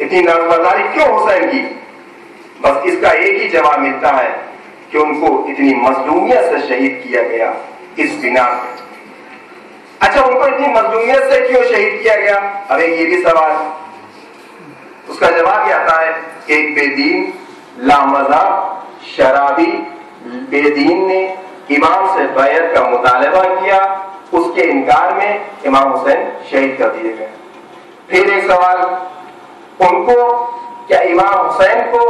اتنی نازبرداری کیوں حسین کی؟ بس اس کا ایک ہی جواب ملتا ہے کہ ان کو اتنی مظلومیت سے شہید کیا گیا اس بنا پہ۔ اچھا، ان کو اتنی مظلومیت سے کیوں شہید کیا گیا؟ اب ایک یہ بھی سوال، اس کا جواب یہ آتا ہے کہ ایک بے دین لامذہب شرابی بے دین نے امام سے بیعت کا مطالبہ کیا، اس کے انکار میں امام حسین شہید کر دیے گئے۔ پھر ایک سوال، ان کو کیا امام حسین کو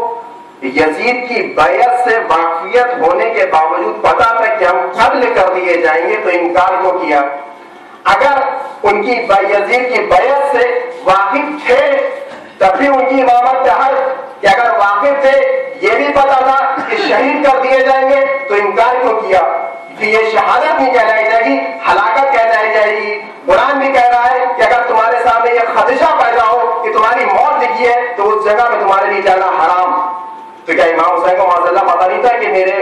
یزید کی بیعت سے واقفیت ہونے کے باوجود پتا تھا کہ ہم قتل کر دیے جائیں گے تو انکار کیوں کیا؟ اگر ان کی یزید کی بیعت سے واقف تھے تب بھی ان کی امامت کا حق، کہ اگر واقف تھے یہ بھی پتا تھا کہ شہید کر دیے جائیں گے تو انکار کیوں کیا؟ کہ یہ شہادت نہیں کہلائی جائے گی، ہلاکت کہلائی جائے گی۔ قرآن بھی کہہ رہا ہے کہ اگر تمہارے سامنے یہ خدشہ پیدا ہو کہ تمہاری موت لکھی ہے تو اس جگہ میں تمہارے لیے جانا حرام۔ تو کیا امام حسین کو معاذ اللہ پتا نہیں تھا کہ میرے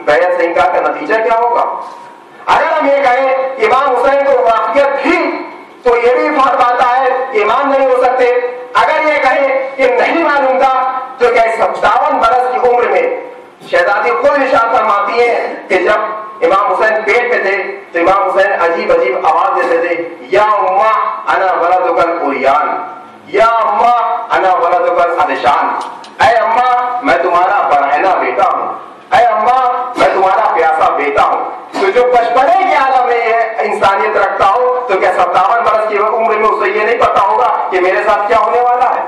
بیعت سے انکار کا نتیجہ کیا ہوگا؟ اگر ہم یہ کہیں کہ امام حسین کو واقعیت تھی تو یہ بھی فرق آتا ہے کہ امام نہیں ہو سکتے۔ اگر یہ کہیں کہ نہیں معلوم تھا تو کیا 57 برس کی عمر میں شہزادی خود ارشاد فرماتی ہے کہ جب امام حسین پیٹ پہ تھے تو امام حسین عجیب عجیب آواز دیتے تھے، یا اماں انا ولدک العریان، یا اماں انا ولدک العطشان، اے اماں میں تمہارا برہنہ بیٹا ہوں، اے اماں میں تمہارا پیاسا بیٹا ہوں۔ تو جو بچپنے کے عالم میں یہ انسانیت رکھتا ہو تو کیا 57 برس کی عمر میں اسے یہ نہیں پتا ہوگا کہ میرے ساتھ کیا ہونے والا ہے؟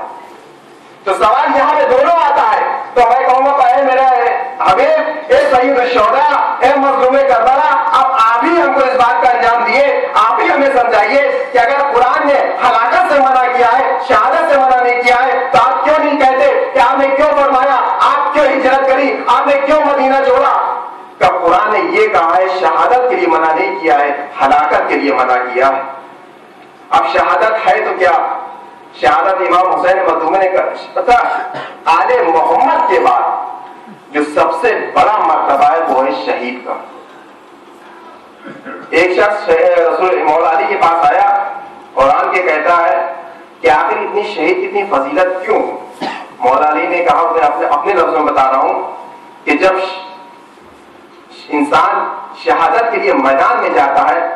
تو سوال یہاں پہ دونوں آتا ہے۔ تو میں کہوں گا پہلے میرا حبیب، اے سید الشہداء، اے مظلوم کربلا، اب آپ ہی ہم کو اس بات کا انجام دیے، آپ ہی ہمیں سمجھائیے کہ اگر قرآن نے ہلاکت سے منع کیا ہے، شہادت سے منع نہیں کیا ہے تو آپ کیوں نہیں کہتے کہ آپ نے کیوں فرمایا، آپ کیوں ہجرت کری، آپ نے کیوں مدینہ چھوڑا؟ کہ قرآن نے یہ کہا ہے شہادت کے لیے منع نہیں کیا ہے، ہلاکت کے لیے منع کیا ہے۔ اب شہادت ہے تو کیا؟ شہادت امام حسین مظلوم نے پتا آل محمد کے بعد جو سب سے بڑا مرتبہ ہے وہ ہے شہید کا۔ ایک شخص رسول مولا علی کے پاس آیا قرآن کے کہتا ہے کہ آخر اتنی شہید اتنی فضیلت کیوں؟ مولا علی نے کہا، میں اپنے لفظوں میں بتا رہا ہوں کہ جب انسان شہادت کے لیے میدان میں جاتا ہے